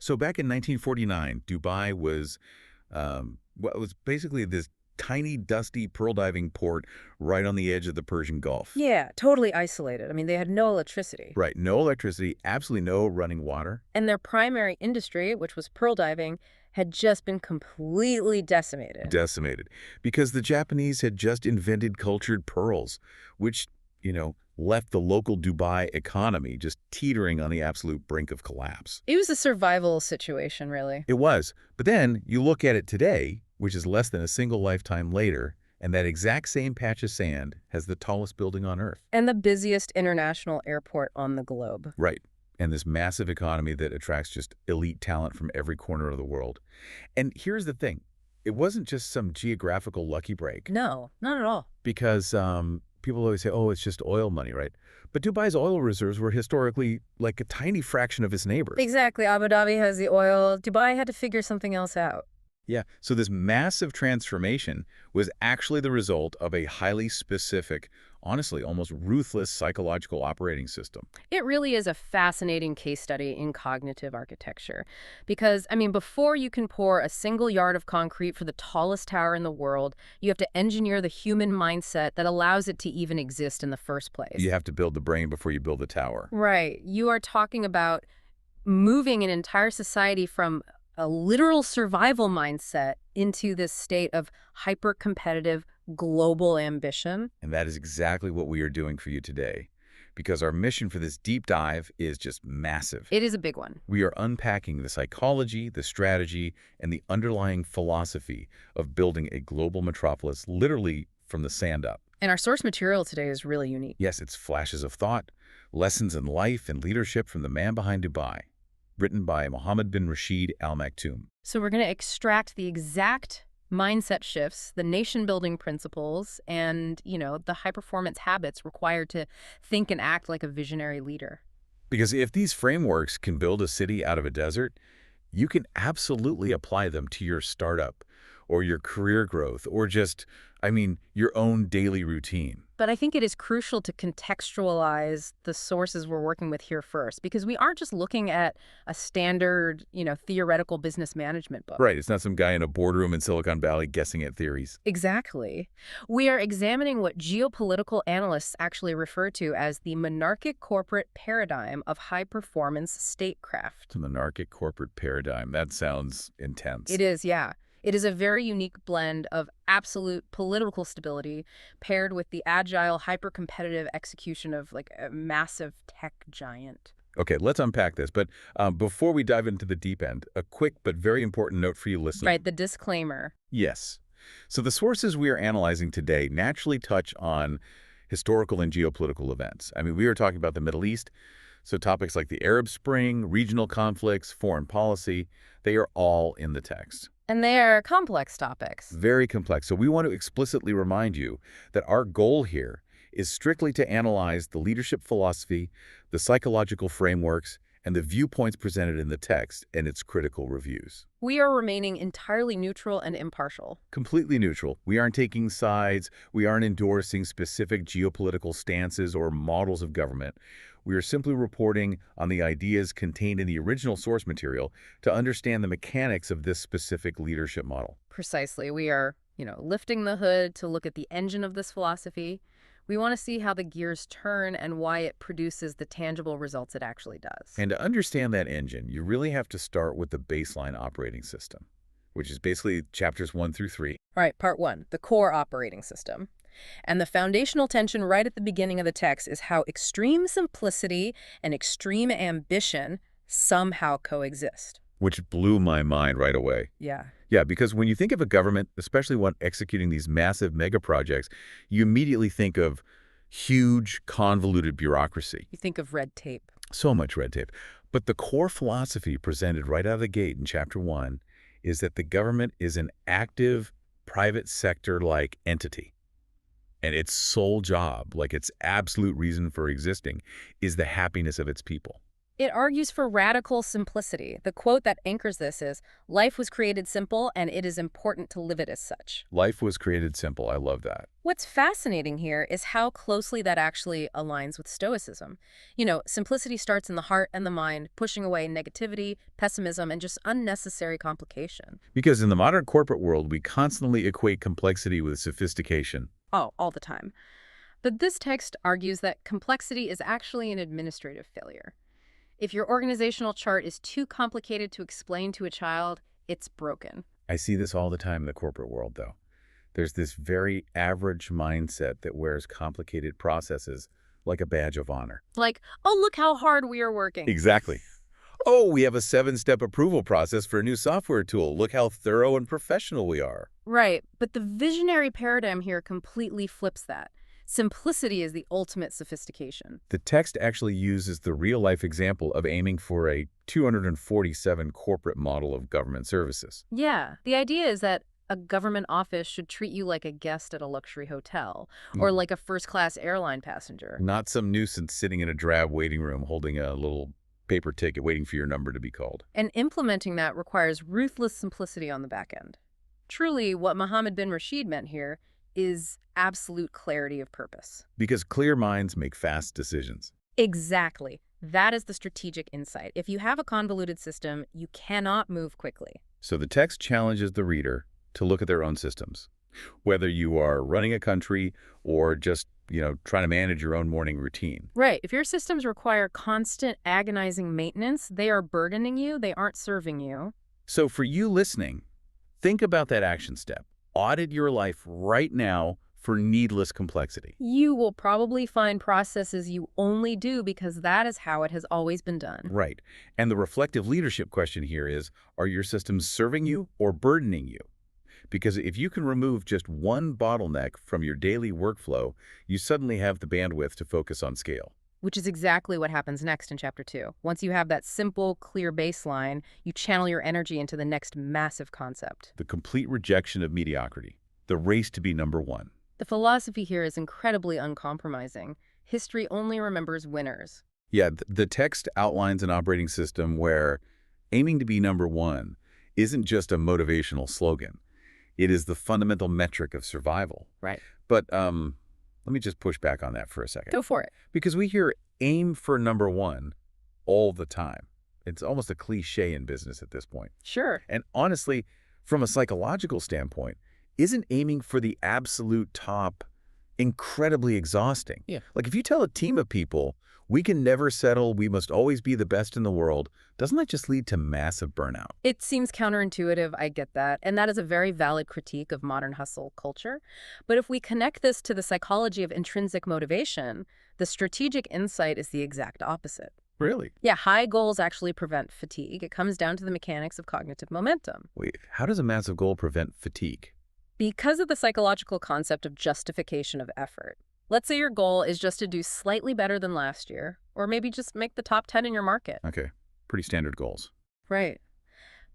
So back in 1949, Dubai was, well, it was basically this tiny, dusty pearl diving port right on the edge of the Persian Gulf. Yeah, totally isolated. I mean, they had no electricity. Right, no electricity, absolutely no running water. And their primary industry, which was pearl diving, had just been completely decimated. Decimated. Because the Japanese had just invented cultured pearls, which, left the local Dubai economy just teetering on the absolute brink of collapse. It was a survival situation, really. It was. But then you look at it today, which is less than a single lifetime later, and that exact same patch of sand has the tallest building on Earth. And the busiest international airport on the globe. Right. And this massive economy that attracts just elite talent from every corner of the world. And here's the thing. It wasn't just some geographical lucky break. No, not at all. Because people always say, oh, it's just oil money, right? But Dubai's oil reserves were historically like a tiny fraction of its neighbors. Exactly. Abu Dhabi has the oil. Dubai had to figure something else out. Yeah, so this massive transformation was actually the result of a highly specific, honestly, almost ruthless psychological operating system. It really is a fascinating case study in cognitive architecture. Because, I mean, before you can pour a single yard of concrete for the tallest tower in the world, you have to engineer the human mindset that allows it to even exist in the first place. You have to build the brain before you build the tower. Right. You are talking about moving an entire society from a literal survival mindset into this state of hyper-competitive global ambition. And that is exactly what we are doing for you today, because our mission for this deep dive is just massive. It is a big one. We are unpacking the psychology, the strategy, and the underlying philosophy of building a global metropolis literally from the sand up. And our source material today is really unique. Yes, it's flashes of thought, lessons in life and leadership from the man behind Dubai, written by Mohammed bin Rashid Al Maktoum. So we're going to extract the exact mindset shifts, the nation-building principles, and, the high-performance habits required to think and act like a visionary leader. Because if these frameworks can build a city out of a desert, you can absolutely apply them to your startup or your career growth or just, your own daily routine. But I think it is crucial to contextualize the sources we're working with here first, because we aren't just looking at a standard, theoretical business management book. Right. It's not some guy in a boardroom in Silicon Valley guessing at theories. Exactly. We are examining what geopolitical analysts actually refer to as the monarchic corporate paradigm of high-performance statecraft. The monarchic corporate paradigm. That sounds intense. It is, yeah. It is a very unique blend of absolute political stability paired with the agile, hyper-competitive execution of like a massive tech giant. Okay, let's unpack this. But before we dive into the deep end, a quick but very important note for you listening. Right, the disclaimer. Yes. So the sources we are analyzing today naturally touch on historical and geopolitical events. We are talking about the Middle East, so topics like the Arab Spring, regional conflicts, foreign policy, they are all in the text. And they are complex topics. Very complex. So we want to explicitly remind you that our goal here is strictly to analyze the leadership philosophy, the psychological frameworks, and the viewpoints presented in the text and its critical reviews. We are remaining entirely neutral and impartial. Completely neutral. We aren't taking sides. We aren't endorsing specific geopolitical stances or models of government. We are simply reporting on the ideas contained in the original source material to understand the mechanics of this specific leadership model. Precisely. We are, lifting the hood to look at the engine of this philosophy. We want to see how the gears turn and why it produces the tangible results it actually does. And to understand that engine, you really have to start with the baseline operating system, which is basically chapters 1 through 3. All right, part 1, the core operating system. And the foundational tension right at the beginning of the text is how extreme simplicity and extreme ambition somehow coexist. Which blew my mind right away. Yeah. Yeah, because when you think of a government, especially one executing these massive mega projects, you immediately think of huge, convoluted bureaucracy. You think of red tape. So much red tape. But the core philosophy presented right out of the gate in Chapter 1 is that the government is an active, private sector-like entity. And its sole job, like its absolute reason for existing, is the happiness of its people. It argues for radical simplicity. The quote that anchors this is, "Life was created simple, and it is important to live it as such." Life was created simple. I love that. What's fascinating here is how closely that actually aligns with Stoicism. Simplicity starts in the heart and the mind, pushing away negativity, pessimism, and just unnecessary complication. Because in the modern corporate world, we constantly equate complexity with sophistication. Oh, all the time. But this text argues that complexity is actually an administrative failure. If your organizational chart is too complicated to explain to a child, it's broken. I see this all the time in the corporate world, though. There's this very average mindset that wears complicated processes like a badge of honor. Like, oh, look how hard we are working. Exactly. Oh, we have a 7-step approval process for a new software tool. Look how thorough and professional we are. Right, but the visionary paradigm here completely flips that. Simplicity is the ultimate sophistication. The text actually uses the real-life example of aiming for a 247 corporate model of government services. Yeah, the idea is that a government office should treat you like a guest at a luxury hotel or like a first-class airline passenger. Not some nuisance sitting in a drab waiting room holding a little paper ticket waiting for your number to be called. And implementing that requires ruthless simplicity on the back end. Truly, what Mohammed bin Rashid meant here is absolute clarity of purpose. Because clear minds make fast decisions. Exactly. That is the strategic insight. If you have a convoluted system, you cannot move quickly. So the text challenges the reader to look at their own systems. Whether you are running a country or just, trying to manage your own morning routine. Right. If your systems require constant, agonizing maintenance, they are burdening you, they aren't serving you. So for you listening, think about that action step. Audit your life right now for needless complexity. You will probably find processes you only do because that is how it has always been done. Right. And the reflective leadership question here is, are your systems serving you or burdening you? Because if you can remove just one bottleneck from your daily workflow, you suddenly have the bandwidth to focus on scale. Which is exactly what happens next in Chapter 2. Once you have that simple, clear baseline, you channel your energy into the next massive concept. The complete rejection of mediocrity. The race to be number one. The philosophy here is incredibly uncompromising. History only remembers winners. Yeah, the text outlines an operating system where aiming to be number one isn't just a motivational slogan. It is the fundamental metric of survival. Right. But let me just push back on that for a second. Go for it. Because we hear aim for number one all the time. It's almost a cliche in business at this point. Sure. And honestly, from a psychological standpoint, isn't aiming for the absolute top incredibly exhausting? Yeah. Like if you tell a team of people, we can never settle, we must always be the best in the world, doesn't that just lead to massive burnout? It seems counterintuitive, I get that, and that is a very valid critique of modern hustle culture. But if we connect this to the psychology of intrinsic motivation, the strategic insight is the exact opposite. Really? Yeah, high goals actually prevent fatigue. It comes down to the mechanics of cognitive momentum. Wait, how does a massive goal prevent fatigue? Because of the psychological concept of justification of effort. Let's say your goal is just to do slightly better than last year, or maybe just make the top 10 in your market. Okay, pretty standard goals. Right.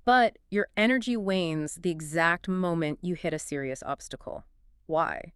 But your energy wanes the exact moment you hit a serious obstacle. Why?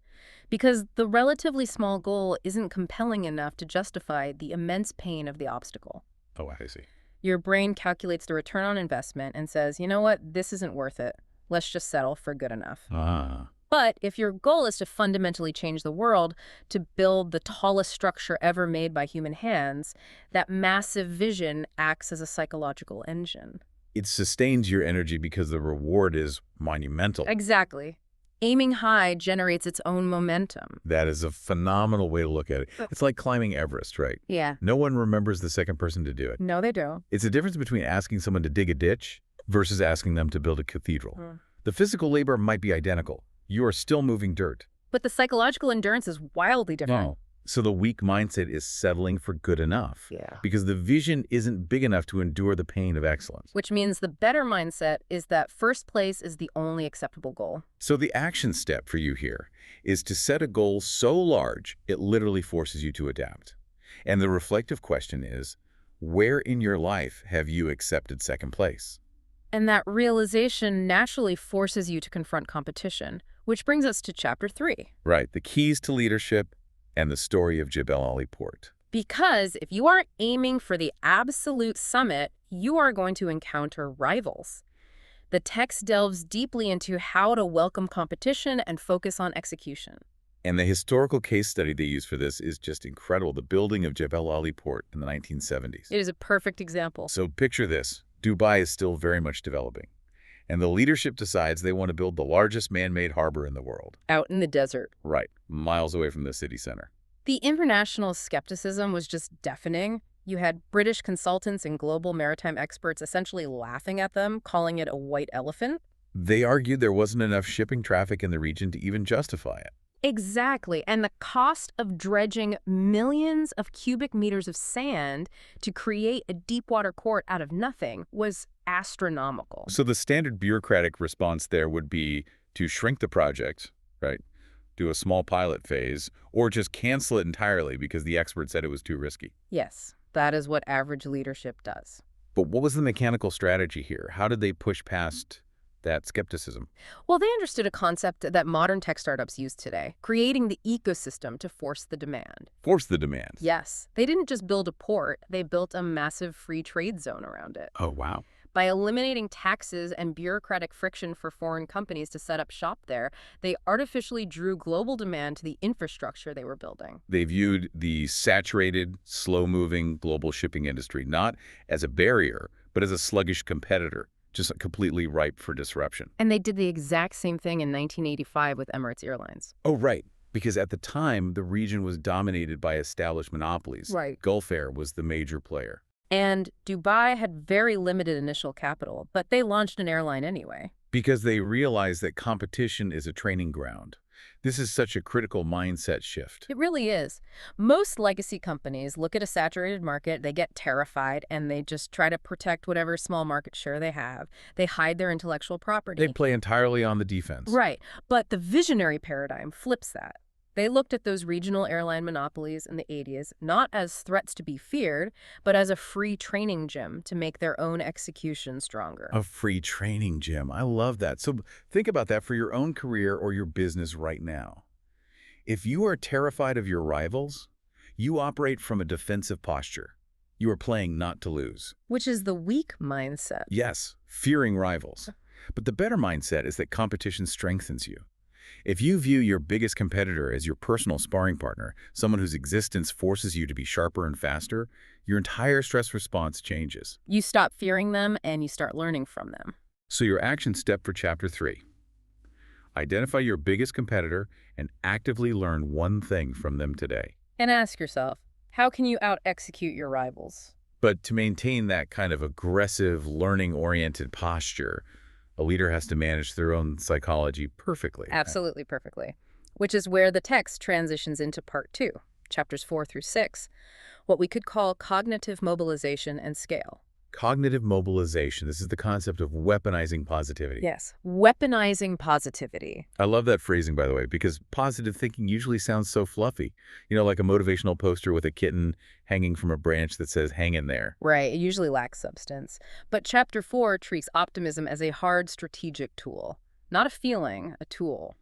Because the relatively small goal isn't compelling enough to justify the immense pain of the obstacle. Oh, I see. Your brain calculates the return on investment and says, you know what, this isn't worth it. Let's just settle for good enough. Ah. But if your goal is to fundamentally change the world, to build the tallest structure ever made by human hands, that massive vision acts as a psychological engine. It sustains your energy because the reward is monumental. Exactly. Aiming high generates its own momentum. That is a phenomenal way to look at it. It's like climbing Everest, right? Yeah. No one remembers the second person to do it. No, they don't. It's the difference between asking someone to dig a ditch versus asking them to build a cathedral. The physical labor might be identical. You are still moving dirt. But the psychological endurance is wildly different. No. So the weak mindset is settling for good enough. Yeah. Because the vision isn't big enough to endure the pain of excellence. Which means the better mindset is that first place is the only acceptable goal. So the action step for you here is to set a goal so large it literally forces you to adapt. And the reflective question is, where in your life have you accepted second place? And that realization naturally forces you to confront competition, which brings us to Chapter 3. Right, the keys to leadership and the story of Jebel Ali Port. Because if you aren't aiming for the absolute summit, you are going to encounter rivals. The text delves deeply into how to welcome competition and focus on execution. And the historical case study they use for this is just incredible, the building of Jebel Ali port in the 1970s. It is a perfect example. So picture this. Dubai is still very much developing, and the leadership decides they want to build the largest man-made harbor in the world. Out in the desert. Right, miles away from the city center. The international skepticism was just deafening. You had British consultants and global maritime experts essentially laughing at them, calling it a white elephant. They argued there wasn't enough shipping traffic in the region to even justify it. Exactly. And the cost of dredging millions of cubic meters of sand to create a deep-water port out of nothing was astronomical. So the standard bureaucratic response there would be to shrink the project, right? Do a small pilot phase, or just cancel it entirely because the expert said it was too risky. Yes, that is what average leadership does. But what was the mechanical strategy here? How did they push past that skepticism? Well, they understood a concept that modern tech startups use today, creating the ecosystem to force the demand. Force the demand. Yes, they didn't just build a port, they built a massive free trade zone around it. Oh, wow. By eliminating taxes and bureaucratic friction for foreign companies to set up shop there, they artificially drew global demand to the infrastructure they were building. They viewed the saturated, slow-moving global shipping industry not as a barrier, but as a sluggish competitor, just completely ripe for disruption. And they did the exact same thing in 1985 with Emirates Airlines. Oh, right. Because at the time, the region was dominated by established monopolies. Right. Gulf Air was the major player. And Dubai had very limited initial capital, but they launched an airline anyway. Because they realized that competition is a training ground. This is such a critical mindset shift. It really is. Most legacy companies look at a saturated market, they get terrified, and they just try to protect whatever small market share they have. They hide their intellectual property. They play entirely on the defense. Right. But the visionary paradigm flips that. They looked at those regional airline monopolies in the 80s not as threats to be feared, but as a free training gym to make their own execution stronger. A free training gym. I love that. So think about that for your own career or your business right now. If you are terrified of your rivals, you operate from a defensive posture. You are playing not to lose. Which is the weak mindset. Yes, fearing rivals. But the better mindset is that competition strengthens you. If you view your biggest competitor as your personal sparring partner, someone whose existence forces you to be sharper and faster, your entire stress response changes. You stop fearing them and you start learning from them. So your action step for Chapter 3. Identify your biggest competitor and actively learn one thing from them today. And ask yourself, how can you out-execute your rivals? But to maintain that kind of aggressive, learning-oriented posture, a leader has to manage their own psychology perfectly. Absolutely perfectly. Which is where the text transitions into part 2, chapters 4 through 6, what we could call cognitive mobilization and scale. Cognitive mobilization. This is the concept of weaponizing positivity. Yes, weaponizing positivity. I love that phrasing, by the way, because positive thinking usually sounds so fluffy. You know, like a motivational poster with a kitten hanging from a branch that says, hang in there. Right, it usually lacks substance. But chapter 4 treats optimism as a hard strategic tool. Not a feeling, a tool.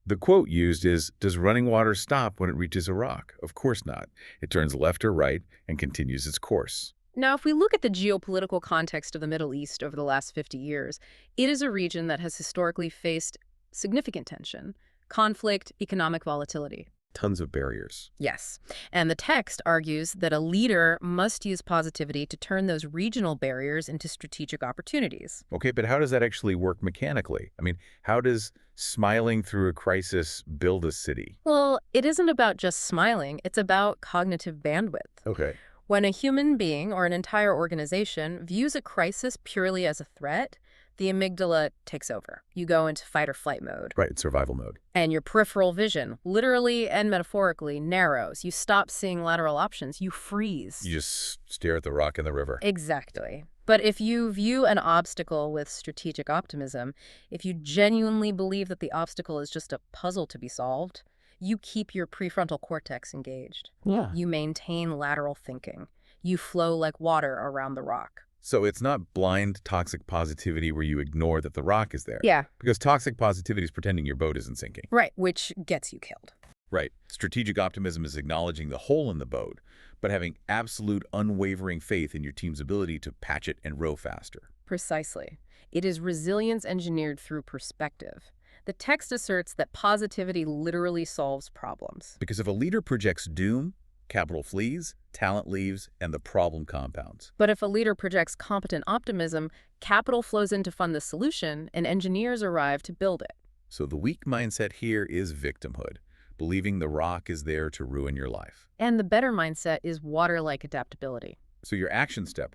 The quote used is, does running water stop when it reaches a rock? Of course not. It turns left or right and continues its course. Now, if we look at the geopolitical context of the Middle East over the last 50 years, it is a region that has historically faced significant tension, conflict, economic volatility. Tons of barriers. Yes. And the text argues that a leader must use positivity to turn those regional barriers into strategic opportunities. Okay, but how does that actually work mechanically? I mean, how does smiling through a crisis build a city? Well, it isn't about just smiling. It's about cognitive bandwidth. Okay. When a human being or an entire organization views a crisis purely as a threat, the amygdala takes over. You go into fight or flight mode. Right, survival mode. And your peripheral vision, literally and metaphorically, narrows. You stop seeing lateral options. You freeze. You just stare at the rock in the river. Exactly. But if you view an obstacle with strategic optimism, if you genuinely believe that the obstacle is just a puzzle to be solved, you keep your prefrontal cortex engaged. Yeah. You maintain lateral thinking. You flow like water around the rock. So it's not blind toxic positivity where you ignore that the rock is there. Yeah. Because toxic positivity is pretending your boat isn't sinking. Right, which gets you killed. Right. Strategic optimism is acknowledging the hole in the boat, but having absolute unwavering faith in your team's ability to patch it and row faster. Precisely. It is resilience engineered through perspective. The text asserts that positivity literally solves problems. Because if a leader projects doom, capital flees, talent leaves, and the problem compounds. But if a leader projects competent optimism, capital flows in to fund the solution, and engineers arrive to build it. So the weak mindset here is victimhood, believing the rock is there to ruin your life. And the better mindset is water-like adaptability. So your action step: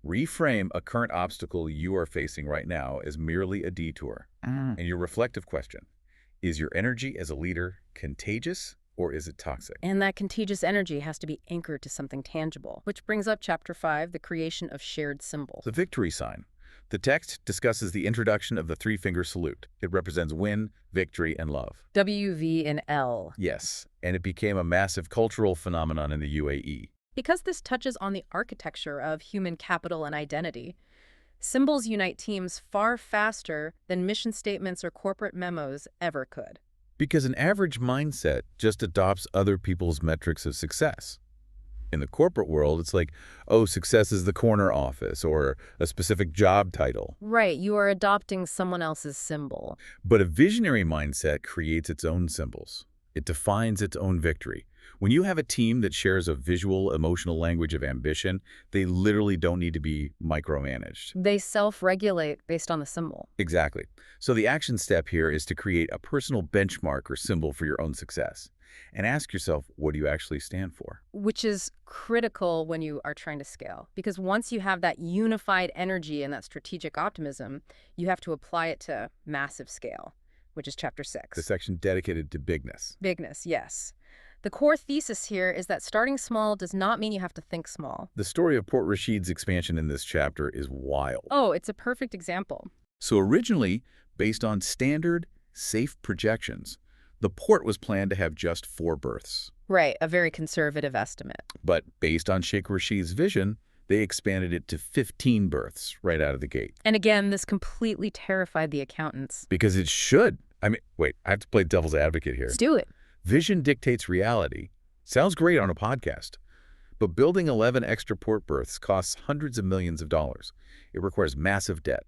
reframe a current obstacle you are facing right now as merely a detour. And your reflective question: is your energy as a leader contagious or is it toxic? And that contagious energy has to be anchored to something tangible, which brings up Chapter 5, the creation of shared symbols. The victory sign. The text discusses the introduction of the three-finger salute. It represents win, victory, and love. W, V, and L. Yes, and it became a massive cultural phenomenon in the UAE. Because this touches on the architecture of human capital and identity, symbols unite teams far faster than mission statements or corporate memos ever could. Because an average mindset just adopts other people's metrics of success. In the corporate world, it's like, oh, success is the corner office or a specific job title. Right, you are adopting someone else's symbol. But a visionary mindset creates its own symbols. It defines its own victory. When you have a team that shares a visual, emotional language of ambition, they literally don't need to be micromanaged. They self-regulate based on the symbol. Exactly. So the action step here is to create a personal benchmark or symbol for your own success. And ask yourself, what do you actually stand for? Which is critical when you are trying to scale. Because once you have that unified energy and that strategic optimism, you have to apply it to massive scale, which is Chapter 6. The section dedicated to bigness. Bigness, yes. The core thesis here is that starting small does not mean you have to think small. The story of Port Rashid's expansion in this chapter is wild. Oh, it's a perfect example. So originally, based on standard, safe projections, the port was planned to have just 4 berths. Right, a very conservative estimate. But based on Sheikh Rashid's vision, they expanded it to 15 berths right out of the gate. And again, this completely terrified the accountants. Because it should. I mean, wait, I have to play devil's advocate here. Let's do it. Vision dictates reality. Sounds great on a podcast. But building 11 extra port berths costs hundreds of millions of dollars. It requires massive debt.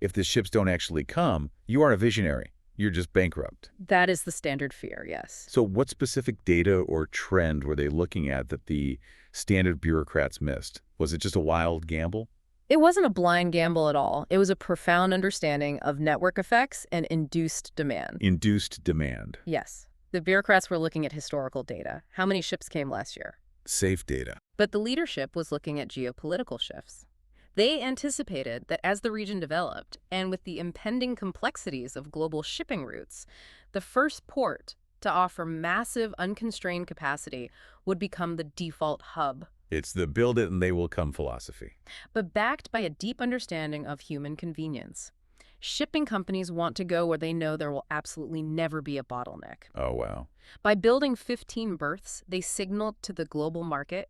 If the ships don't actually come, you aren't a visionary. You're just bankrupt. That is the standard fear, yes. So what specific data or trend were they looking at that the standard bureaucrats missed? Was it just a wild gamble? It wasn't a blind gamble at all. It was a profound understanding of network effects and induced demand. Induced demand. Yes. The bureaucrats were looking at historical data. How many ships came last year? Safe data. But the leadership was looking at geopolitical shifts. They anticipated that as the region developed, and with the impending complexities of global shipping routes, the first port to offer massive unconstrained capacity would become the default hub. It's the build it and they will come philosophy. But backed by a deep understanding of human convenience. Shipping companies want to go where they know there will absolutely never be a bottleneck. Oh, wow. By building 15 berths, they signaled to the global market,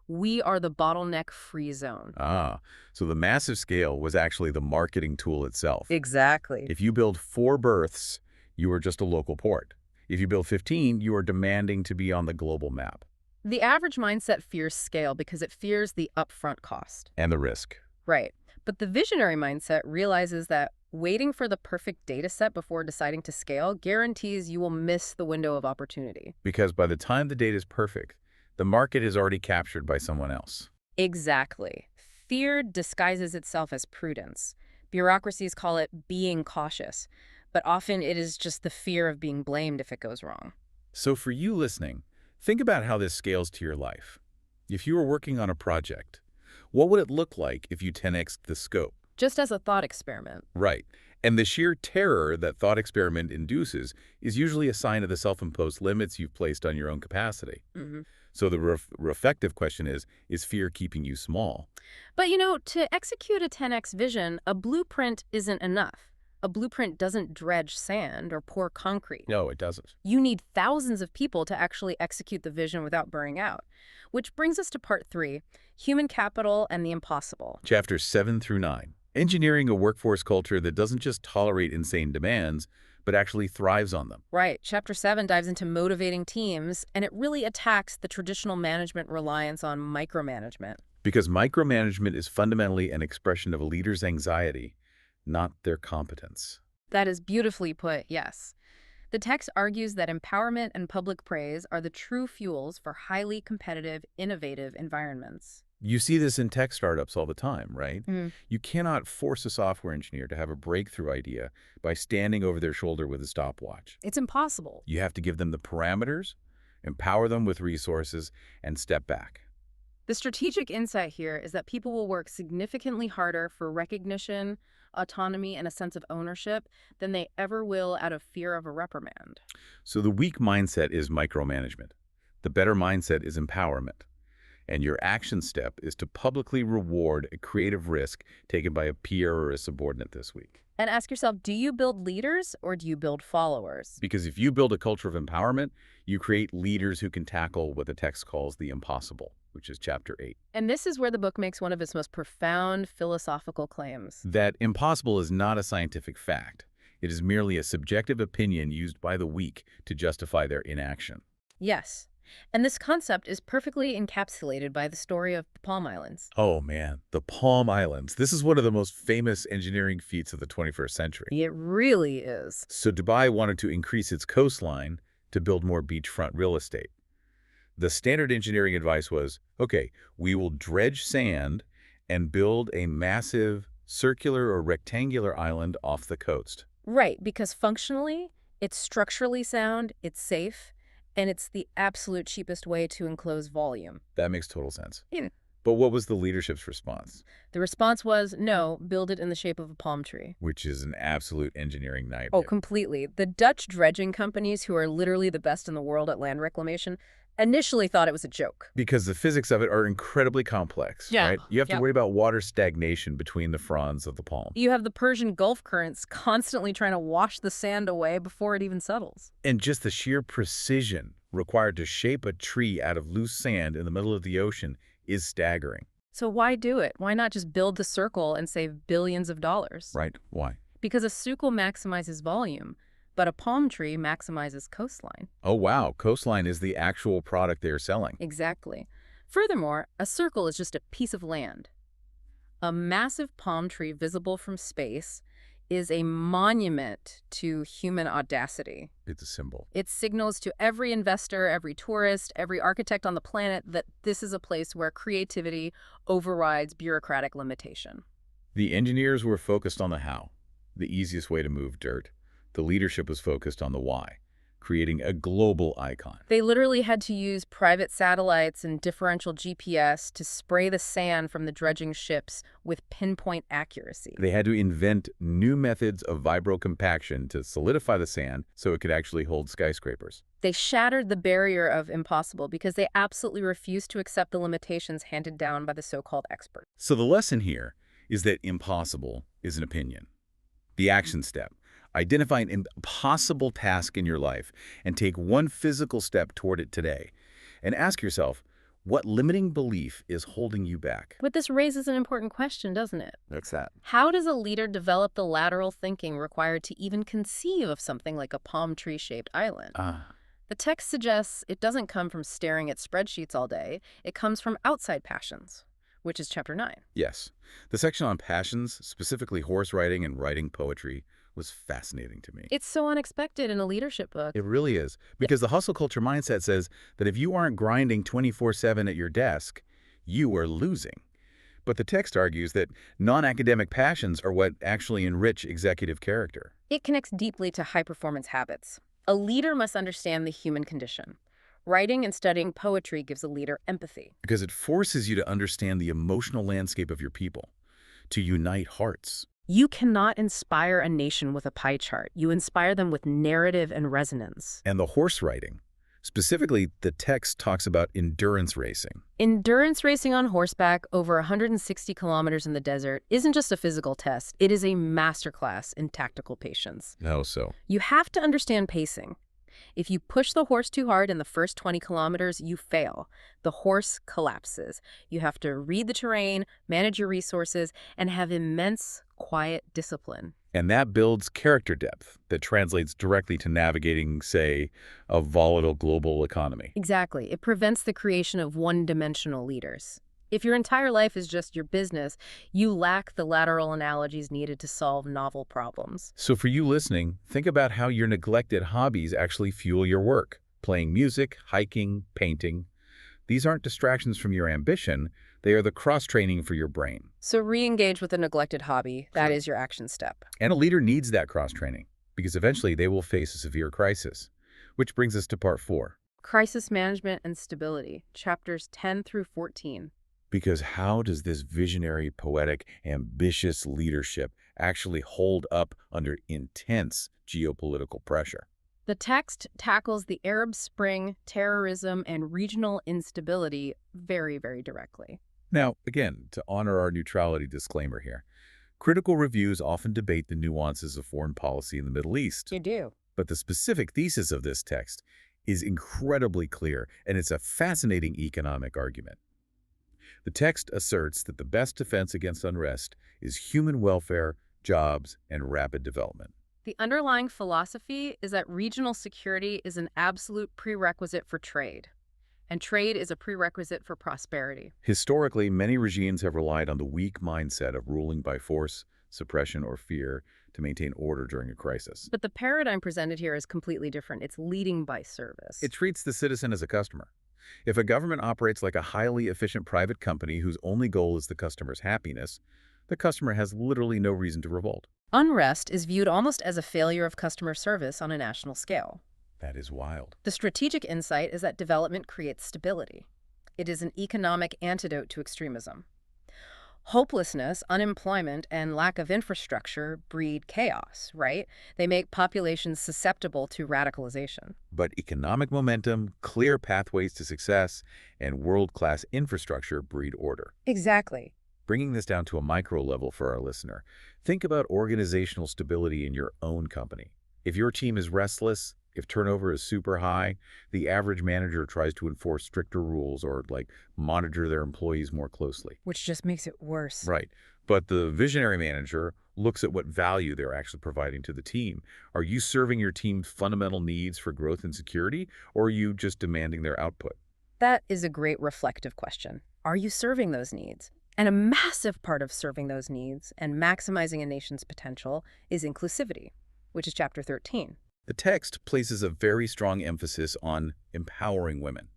we are the bottleneck-free zone. Ah, so the massive scale was actually the marketing tool itself. Exactly. If you build 4 berths, you are just a local port. If you build 15, you are demanding to be on the global map. The average mindset fears scale because it fears the upfront cost. And the risk. Right. But the visionary mindset realizes that waiting for the perfect data set before deciding to scale guarantees you will miss the window of opportunity. Because by the time the data is perfect, the market is already captured by someone else. Exactly. Fear disguises itself as prudence. Bureaucracies call it being cautious, but often it is just the fear of being blamed if it goes wrong. So for you listening, think about how this scales to your life. If you were working on a project, what would it look like if you 10x'd the scope? Just as a thought experiment. Right. And the sheer terror that thought experiment induces is usually a sign of the self-imposed limits you've placed on your own capacity. Mm-hmm. So the reflective question is fear keeping you small? But to execute a 10x vision, a blueprint isn't enough. A blueprint doesn't dredge sand or pour concrete. No, it doesn't. You need thousands of people to actually execute the vision without burning out. Which brings us to part 3, human capital and the impossible. Chapters 7 through 9. Engineering a workforce culture that doesn't just tolerate insane demands, but actually thrives on them. Right. Chapter 7 dives into motivating teams, and it really attacks the traditional management reliance on micromanagement. Because micromanagement is fundamentally an expression of a leader's anxiety, not their competence. That is beautifully put, yes. The text argues that empowerment and public praise are the true fuels for highly competitive, innovative environments. You see this in tech startups all the time, right? Mm. You cannot force a software engineer to have a breakthrough idea by standing over their shoulder with a stopwatch. It's impossible. You have to give them the parameters, empower them with resources, and step back. The strategic insight here is that people will work significantly harder for recognition, autonomy, and a sense of ownership than they ever will out of fear of a reprimand. So the weak mindset is micromanagement. The better mindset is empowerment. And your action step is to publicly reward a creative risk taken by a peer or a subordinate this week. And ask yourself, do you build leaders or do you build followers? Because if you build a culture of empowerment, you create leaders who can tackle what the text calls the impossible, which is chapter 8. And this is where the book makes one of its most profound philosophical claims. That impossible is not a scientific fact. It is merely a subjective opinion used by the weak to justify their inaction. Yes. And this concept is perfectly encapsulated by the story of the Palm Islands. Oh man, the Palm Islands. This is one of the most famous engineering feats of the 21st century. It really is. So Dubai wanted to increase its coastline to build more beachfront real estate. The standard engineering advice was, okay, we will dredge sand and build a massive circular or rectangular island off the coast. Right, because functionally, it's structurally sound, it's safe, and it's the absolute cheapest way to enclose volume. That makes total sense. Yeah. But what was the leadership's response? The response was, no, build it in the shape of a palm tree. Which is an absolute engineering nightmare. Oh, completely. The Dutch dredging companies, who are literally the best in the world at land reclamation, initially thought it was a joke. Because the physics of it are incredibly complex, Yeah. right? You have to Yep. worry about water stagnation between the fronds of the palm. You have the Persian Gulf currents constantly trying to wash the sand away before it even settles. And just the sheer precision required to shape a tree out of loose sand in the middle of the ocean is staggering. So why do it? Why not just build the circle and save billions of dollars? Right? Why? Because a circle maximizes volume, but a palm tree maximizes coastline. Oh, wow. Coastline is the actual product they are selling. Exactly. Furthermore, a circle is just a piece of land. A massive palm tree visible from space is a monument to human audacity. It's a symbol. It signals to every investor, every tourist, every architect on the planet that this is a place where creativity overrides bureaucratic limitation. The engineers were focused on the how, the easiest way to move dirt. The leadership was focused on the why, creating a global icon. They literally had to use private satellites and differential GPS to spray the sand from the dredging ships with pinpoint accuracy. They had to invent new methods of vibrocompaction to solidify the sand so it could actually hold skyscrapers. They shattered the barrier of impossible because they absolutely refused to accept the limitations handed down by the so-called experts. So the lesson here is that impossible is an opinion. The action step. Identify an impossible task in your life and take one physical step toward it today. And ask yourself, what limiting belief is holding you back? But this raises an important question, doesn't it? What's that? How does a leader develop the lateral thinking required to even conceive of something like a palm tree-shaped island? The text suggests it doesn't come from staring at spreadsheets all day. It comes from outside passions, which is chapter 9. Yes. The section on passions, specifically horse riding and writing poetry, was fascinating to me. It's so unexpected in a leadership book. It really is. Because the hustle culture mindset says that if you aren't grinding 24/7 at your desk, you are losing. But the text argues that non-academic passions are what actually enrich executive character. It connects deeply to high-performance habits. A leader must understand the human condition. Writing and studying poetry gives a leader empathy. Because it forces you to understand the emotional landscape of your people, to unite hearts. You cannot inspire a nation with a pie chart. You inspire them with narrative and resonance. And the horse riding. Specifically, the text talks about endurance racing. Endurance racing on horseback over 160 kilometers in the desert isn't just a physical test. It is a masterclass in tactical patience. How so? You have to understand pacing. If you push the horse too hard in the first 20 kilometers, you fail. The horse collapses. You have to read the terrain, manage your resources, and have immense quiet discipline. And that builds character depth that translates directly to navigating, say, a volatile global economy. Exactly. It prevents the creation of one-dimensional leaders. If your entire life is just your business, you lack the lateral analogies needed to solve novel problems. So for you listening, think about how your neglected hobbies actually fuel your work. Playing music, hiking, painting. These aren't distractions from your ambition. They are the cross-training for your brain. So re-engage with a neglected hobby. That Sure. is your action step. And a leader needs that cross-training because eventually they will face a severe crisis. Which brings us to part 4. Crisis management and stability, chapters 10 through 14. Because how does this visionary, poetic, ambitious leadership actually hold up under intense geopolitical pressure? The text tackles the Arab Spring, terrorism, and regional instability very, very directly. Now, again, to honor our neutrality disclaimer here, critical reviews often debate the nuances of foreign policy in the Middle East. You do. But the specific thesis of this text is incredibly clear, and it's a fascinating economic argument. The text asserts that the best defense against unrest is human welfare, jobs, and rapid development. The underlying philosophy is that regional security is an absolute prerequisite for trade, and trade is a prerequisite for prosperity. Historically, many regimes have relied on the weak mindset of ruling by force, suppression, or fear to maintain order during a crisis. But the paradigm presented here is completely different. It's leading by service. It treats the citizen as a customer. If a government operates like a highly efficient private company whose only goal is the customer's happiness, the customer has literally no reason to revolt. Unrest is viewed almost as a failure of customer service on a national scale. That is wild. The strategic insight is that development creates stability. It is an economic antidote to extremism. Hopelessness, unemployment, and lack of infrastructure breed chaos, right? They make populations susceptible to radicalization. But economic momentum, clear pathways to success, and world-class infrastructure breed order. Exactly. Bringing this down to a micro level for our listener, think about organizational stability in your own company. If your team is restless, if turnover is super high, the average manager tries to enforce stricter rules or monitor their employees more closely. Which just makes it worse. Right. But the visionary manager looks at what value they're actually providing to the team. Are you serving your team's fundamental needs for growth and security, or are you just demanding their output? That is a great reflective question. Are you serving those needs? And a massive part of serving those needs and maximizing a nation's potential is inclusivity, which is chapter 13. The text places a very strong emphasis on empowering women,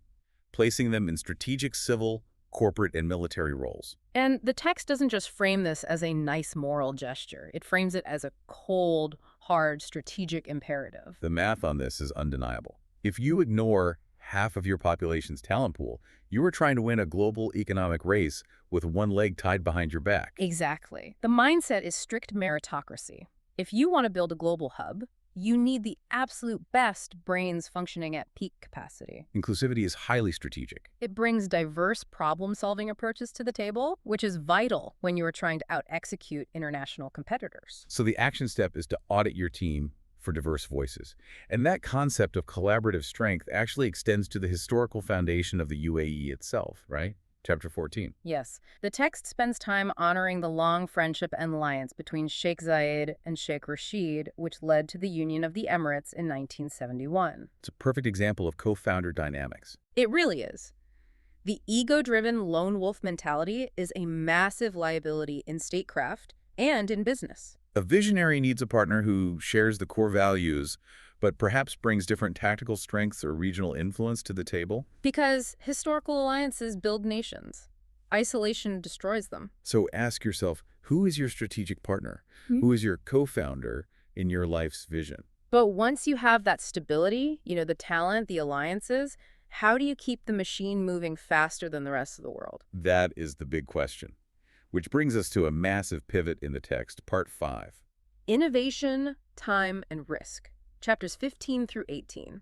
placing them in strategic civil, corporate, and military roles. And the text doesn't just frame this as a nice moral gesture. It frames it as a cold, hard, strategic imperative. The math on this is undeniable. If you ignore half of your population's talent pool, you are trying to win a global economic race with one leg tied behind your back. Exactly. The mindset is strict meritocracy. If you want to build a global hub, you need the absolute best brains functioning at peak capacity. Inclusivity is highly strategic. It brings diverse problem-solving approaches to the table, which is vital when you are trying to out-execute international competitors. So the action step is to audit your team for diverse voices. And that concept of collaborative strength actually extends to the historical foundation of the UAE itself, right? Chapter 14. Yes. The text spends time honoring the long friendship and alliance between Sheikh Zayed and Sheikh Rashid, which led to the Union of the Emirates in 1971. It's a perfect example of co-founder dynamics. It really is. The ego-driven lone wolf mentality is a massive liability in statecraft and in business. A visionary needs a partner who shares the core values, but perhaps brings different tactical strengths or regional influence to the table. Because historical alliances build nations. Isolation destroys them. So ask yourself, who is your strategic partner? Who is your co-founder in your life's vision? But once you have that stability, the talent, the alliances, how do you keep the machine moving faster than the rest of the world? That is the big question. Which brings us to a massive pivot in the text, part 5. Innovation, time, and risk. Chapters 15 through 18.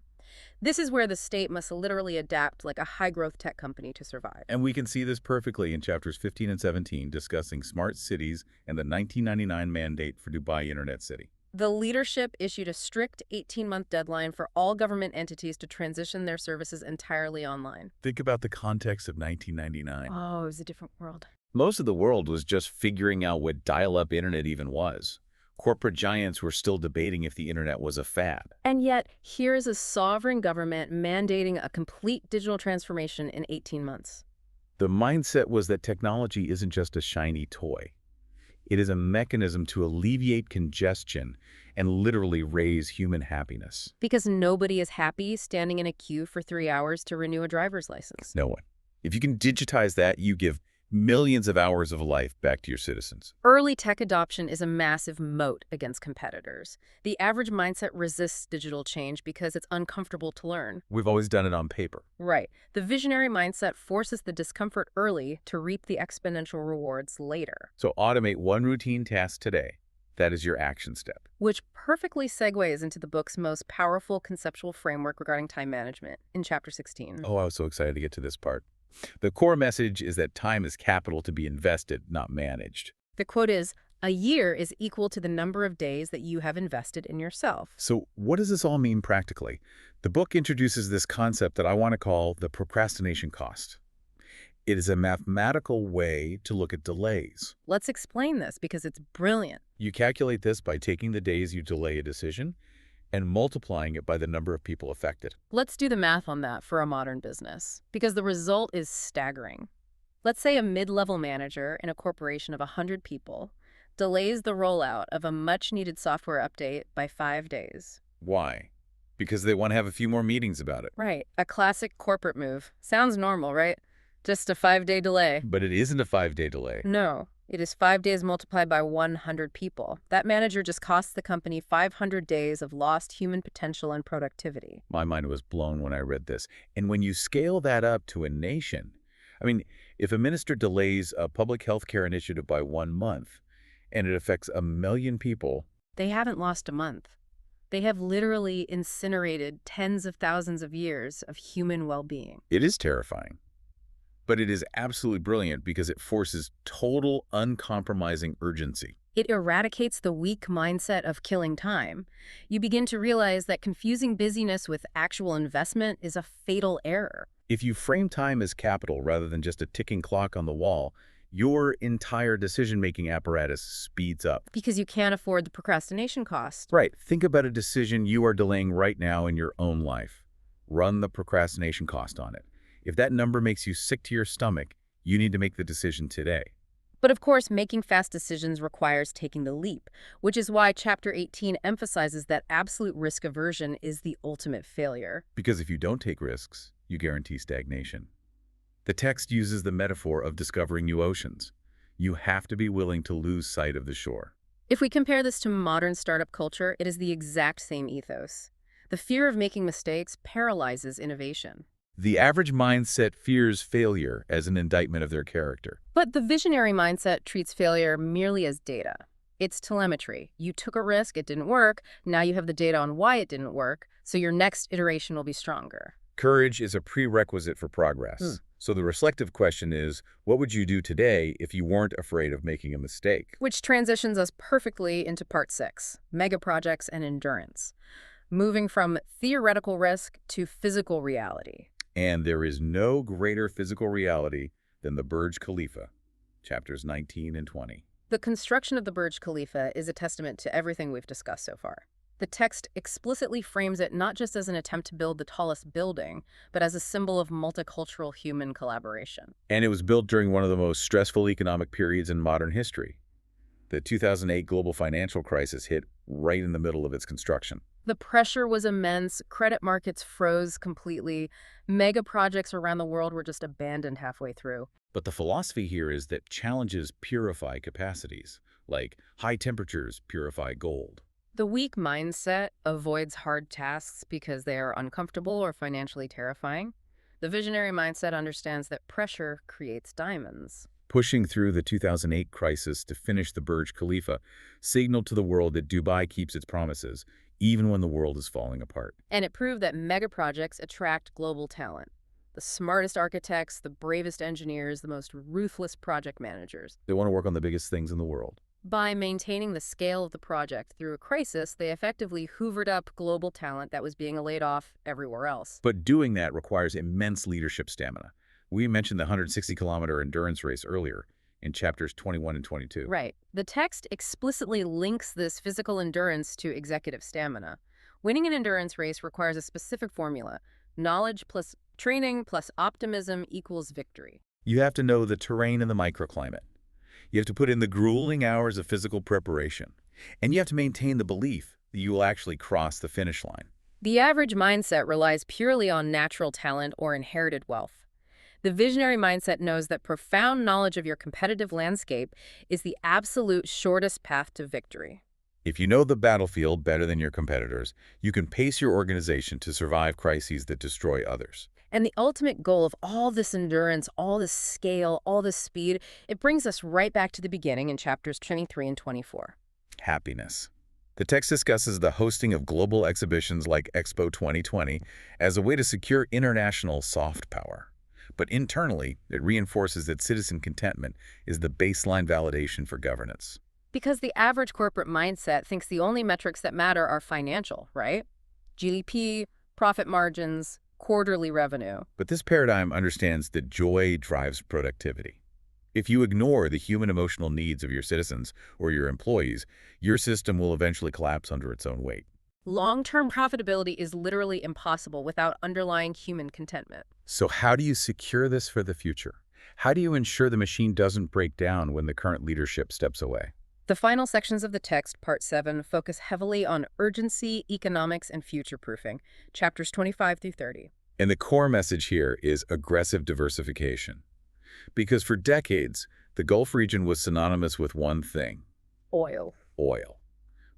This is where the state must literally adapt like a high-growth tech company to survive. And we can see this perfectly in chapters 15 and 17, discussing smart cities and the 1999 mandate for Dubai Internet City. The leadership issued a strict 18-month deadline for all government entities to transition their services entirely online. Think about the context of 1999. Oh, it was a different world. Most of the world was just figuring out what dial-up internet even was. Corporate giants were still debating if the internet was a fad. And yet, here is a sovereign government mandating a complete digital transformation in 18 months. The mindset was that technology isn't just a shiny toy. It is a mechanism to alleviate congestion and literally raise human happiness. Because nobody is happy standing in a queue for 3 hours to renew a driver's license. No one. If you can digitize that, you give millions of hours of life back to your citizens. Early tech adoption is a massive moat against competitors. The average mindset resists digital change because it's uncomfortable to learn. We've always done it on paper. Right. The visionary mindset forces the discomfort early to reap the exponential rewards later. So automate one routine task today. That is your action step. Which perfectly segues into the book's most powerful conceptual framework regarding time management in Chapter 16. Oh, I was so excited to get to this part. The core message is that time is capital to be invested, not managed. The quote is, "A year is equal to the number of days that you have invested in yourself." So what does this all mean practically? The book introduces this concept that I want to call the procrastination cost. It is a mathematical way to look at delays. Let's explain this because it's brilliant. You calculate this by taking the days you delay a decision and multiplying it by the number of people affected. Let's do the math on that for a modern business, because the result is staggering. Let's say a mid-level manager in a corporation of 100 people delays the rollout of a much-needed software update by 5 days. Why? Because they want to have a few more meetings about it. Right. A classic corporate move. Sounds normal, right? Just a 5-day delay. But it isn't a 5-day delay. No. It is 5 days multiplied by 100 people. That manager just costs the company 500 days of lost human potential and productivity. My mind was blown when I read this. And when you scale that up to a nation, if a minister delays a public health care initiative by 1 month and it affects 1 million people, they haven't lost a month. They have literally incinerated tens of thousands of years of human well-being. It is terrifying. But it is absolutely brilliant because it forces total, uncompromising urgency. It eradicates the weak mindset of killing time. You begin to realize that confusing busyness with actual investment is a fatal error. If you frame time as capital rather than just a ticking clock on the wall, your entire decision-making apparatus speeds up. Because you can't afford the procrastination cost. Right. Think about a decision you are delaying right now in your own life. Run the procrastination cost on it. If that number makes you sick to your stomach, you need to make the decision today. But of course, making fast decisions requires taking the leap, which is why Chapter 18 emphasizes that absolute risk aversion is the ultimate failure. Because if you don't take risks, you guarantee stagnation. The text uses the metaphor of discovering new oceans. You have to be willing to lose sight of the shore. If we compare this to modern startup culture, it is the exact same ethos. The fear of making mistakes paralyzes innovation. The average mindset fears failure as an indictment of their character. But the visionary mindset treats failure merely as data. It's telemetry. You took a risk, it didn't work, now you have the data on why it didn't work, so your next iteration will be stronger. Courage is a prerequisite for progress. So the reflective question is, what would you do today if you weren't afraid of making a mistake? Which transitions us perfectly into Part 6, mega projects and endurance. Moving from theoretical risk to physical reality. And there is no greater physical reality than the Burj Khalifa, chapters 19 and 20. The construction of the Burj Khalifa is a testament to everything we've discussed so far. The text explicitly frames it not just as an attempt to build the tallest building, but as a symbol of multicultural human collaboration. And it was built during one of the most stressful economic periods in modern history. The 2008 global financial crisis hit right in the middle of its construction. The pressure was immense, credit markets froze completely, mega projects around the world were just abandoned halfway through. But the philosophy here is that challenges purify capacities, like high temperatures purify gold. The weak mindset avoids hard tasks because they are uncomfortable or financially terrifying. The visionary mindset understands that pressure creates diamonds. Pushing through the 2008 crisis to finish the Burj Khalifa signaled to the world that Dubai keeps its promises, even when the world is falling apart. And it proved that mega projects attract global talent. The smartest architects, the bravest engineers, the most ruthless project managers. They want to work on the biggest things in the world. By maintaining the scale of the project through a crisis, they effectively hoovered up global talent that was being laid off everywhere else. But doing that requires immense leadership stamina. We mentioned the 160-kilometer endurance race earlier. in chapters 21 and 22. Right. The text explicitly links this physical endurance to executive stamina. Winning an endurance race requires a specific formula. Knowledge plus training plus optimism equals victory. You have to know the terrain and the microclimate. You have to put in the grueling hours of physical preparation. And you have to maintain the belief that you will actually cross the finish line. The average mindset relies purely on natural talent or inherited wealth. The visionary mindset knows that profound knowledge of your competitive landscape is the absolute shortest path to victory. If you know the battlefield better than your competitors, you can pace your organization to survive crises that destroy others. And the ultimate goal of all this endurance, all this scale, all this speed, it brings us right back to the beginning in chapters 23 and 24. Happiness. The text discusses the hosting of global exhibitions like Expo 2020 as a way to secure international soft power. But internally, it reinforces that citizen contentment is the baseline validation for governance. Because the average corporate mindset thinks the only metrics that matter are financial, right? GDP, profit margins, quarterly revenue. But this paradigm understands that joy drives productivity. If you ignore the human emotional needs of your citizens or your employees, your system will eventually collapse under its own weight. Long-term profitability is literally impossible without underlying human contentment. So how do you secure this for the future? How do you ensure the machine doesn't break down when the current leadership steps away? The final sections of the text, Part 7, focus heavily on urgency, economics, and future-proofing, chapters 25 through 30. And the core message here is aggressive diversification. Because for decades, the Gulf region was synonymous with one thing: Oil. oil.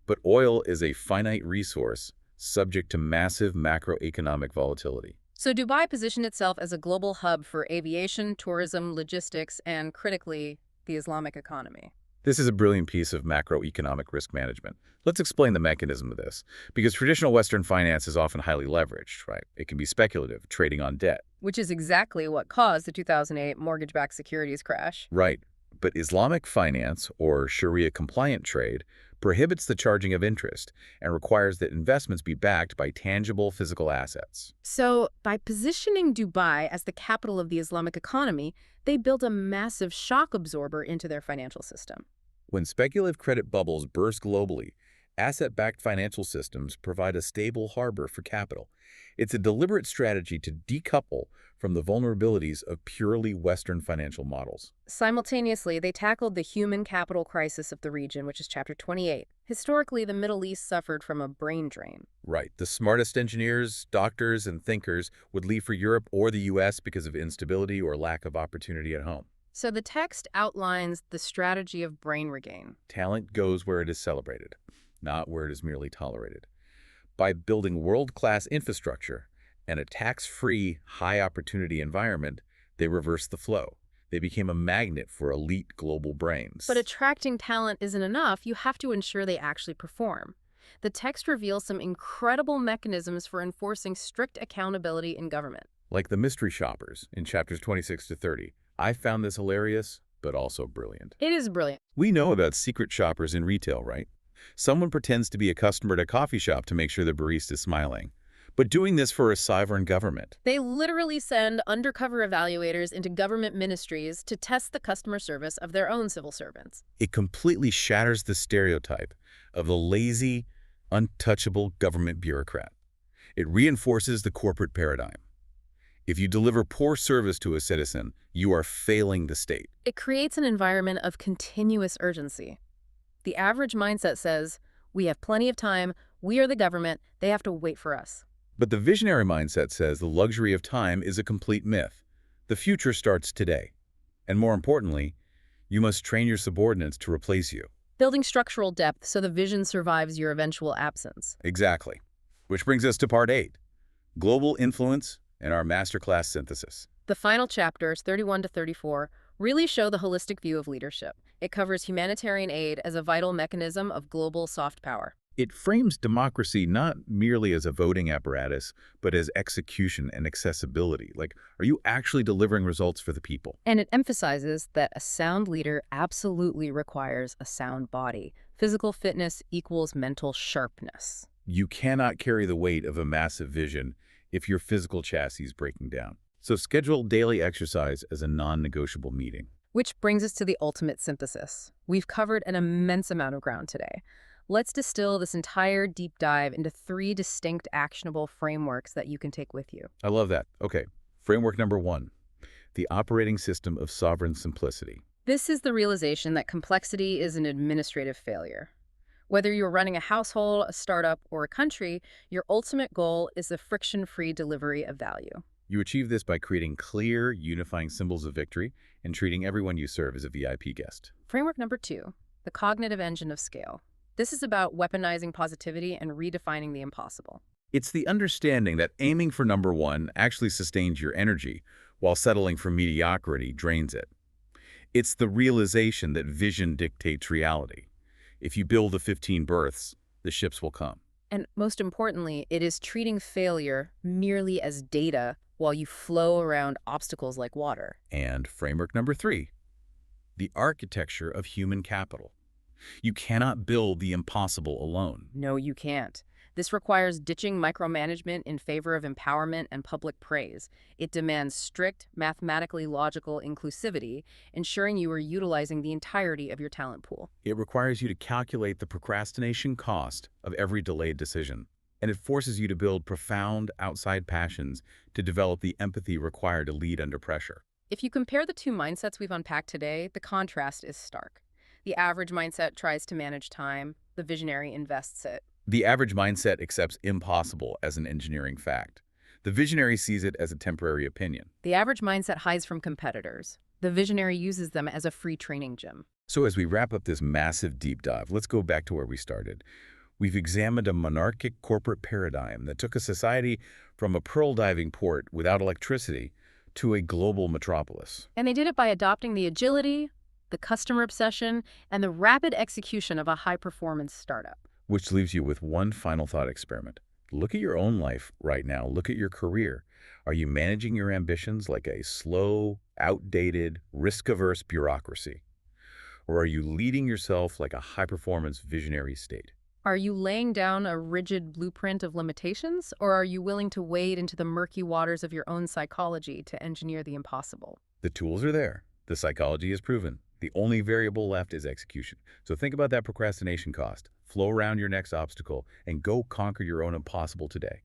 But oil is a finite resource subject to massive macroeconomic volatility. So Dubai positioned itself as a global hub for aviation, tourism, logistics, and, critically, the Islamic economy. This is a brilliant piece of macroeconomic risk management. Let's explain the mechanism of this, because traditional Western finance is often highly leveraged, right? It can be speculative, trading on debt. Which is exactly what caused the 2008 mortgage-backed securities crash. Right. But Islamic finance, or Sharia-compliant trade, prohibits the charging of interest and requires that investments be backed by tangible physical assets. So, by positioning Dubai as the capital of the Islamic economy, they built a massive shock absorber into their financial system. When speculative credit bubbles burst globally, asset-backed financial systems provide a stable harbor for capital. It's a deliberate strategy to decouple from the vulnerabilities of purely Western financial models. Simultaneously, they tackled the human capital crisis of the region, which is chapter 28. Historically, the Middle East suffered from a brain drain. Right. The smartest engineers, doctors, and thinkers would leave for Europe or the U.S. because of instability or lack of opportunity at home. So the text outlines the strategy of brain regain. Talent goes where it is celebrated, not where it is merely tolerated. By building world-class infrastructure and a tax-free, high-opportunity environment, they reversed the flow. They became a magnet for elite global brains. But attracting talent isn't enough. You have to ensure they actually perform. The text reveals some incredible mechanisms for enforcing strict accountability in government. Like the mystery shoppers in chapters 26 to 30. I found this hilarious, but also brilliant. It is brilliant. We know about secret shoppers in retail, right? Someone pretends to be a customer at a coffee shop to make sure the barista is smiling. But doing this for a sovereign government. They literally send undercover evaluators into government ministries to test the customer service of their own civil servants. It completely shatters the stereotype of the lazy, untouchable government bureaucrat. It reinforces the corporate paradigm. If you deliver poor service to a citizen, you are failing the state. It creates an environment of continuous urgency. The average mindset says, we have plenty of time, we are the government, they have to wait for us. But the visionary mindset says the luxury of time is a complete myth. The future starts today. And more importantly, you must train your subordinates to replace you. Building structural depth so the vision survives your eventual absence. Exactly. Which brings us to part 8, global influence and our masterclass synthesis. The final chapters, 31 to 34, really show the holistic view of leadership. It covers humanitarian aid as a vital mechanism of global soft power. It frames democracy not merely as a voting apparatus, but as execution and accessibility. Like, are you actually delivering results for the people? And it emphasizes that a sound leader absolutely requires a sound body. Physical fitness equals mental sharpness. You cannot carry the weight of a massive vision if your physical chassis is breaking down. So schedule daily exercise as a non-negotiable meeting. Which brings us to the ultimate synthesis. We've covered an immense amount of ground today. Let's distill this entire deep dive into 3 distinct actionable frameworks that you can take with you. I love that. Okay, framework number 1, the operating system of sovereign simplicity. This is the realization that complexity is an administrative failure. Whether you're running a household, a startup, or a country, your ultimate goal is the friction-free delivery of value. You achieve this by creating clear, unifying symbols of victory and treating everyone you serve as a VIP guest. Framework number 2, the cognitive engine of scale. This is about weaponizing positivity and redefining the impossible. It's the understanding that aiming for number 1 actually sustains your energy, while settling for mediocrity drains it. It's the realization that vision dictates reality. If you build the 15 berths, the ships will come. And most importantly, it is treating failure merely as data while you flow around obstacles like water. And framework number 3, the architecture of human capital. You cannot build the impossible alone. No, you can't. This requires ditching micromanagement in favor of empowerment and public praise. It demands strict, mathematically logical inclusivity, ensuring you are utilizing the entirety of your talent pool. It requires you to calculate the procrastination cost of every delayed decision. And it forces you to build profound outside passions to develop the empathy required to lead under pressure. If you compare the 2 mindsets we've unpacked today, the contrast is stark. The average mindset tries to manage time, the visionary invests it. The average mindset accepts impossible as an engineering fact. The visionary sees it as a temporary opinion. The average mindset hides from competitors. The visionary uses them as a free training gym. So as we wrap up this massive deep dive, let's go back to where we started. We've examined a monarchic corporate paradigm that took a society from a pearl diving port without electricity to a global metropolis. And they did it by adopting the agility, the customer obsession, and the rapid execution of a high-performance startup. Which leaves you with one final thought experiment. Look at your own life right now. Look at your career. Are you managing your ambitions like a slow, outdated, risk-averse bureaucracy? Or are you leading yourself like a high-performance visionary state? Are you laying down a rigid blueprint of limitations, or are you willing to wade into the murky waters of your own psychology to engineer the impossible? The tools are there. The psychology is proven. The only variable left is execution. So think about that procrastination cost. Flow around your next obstacle and go conquer your own impossible today.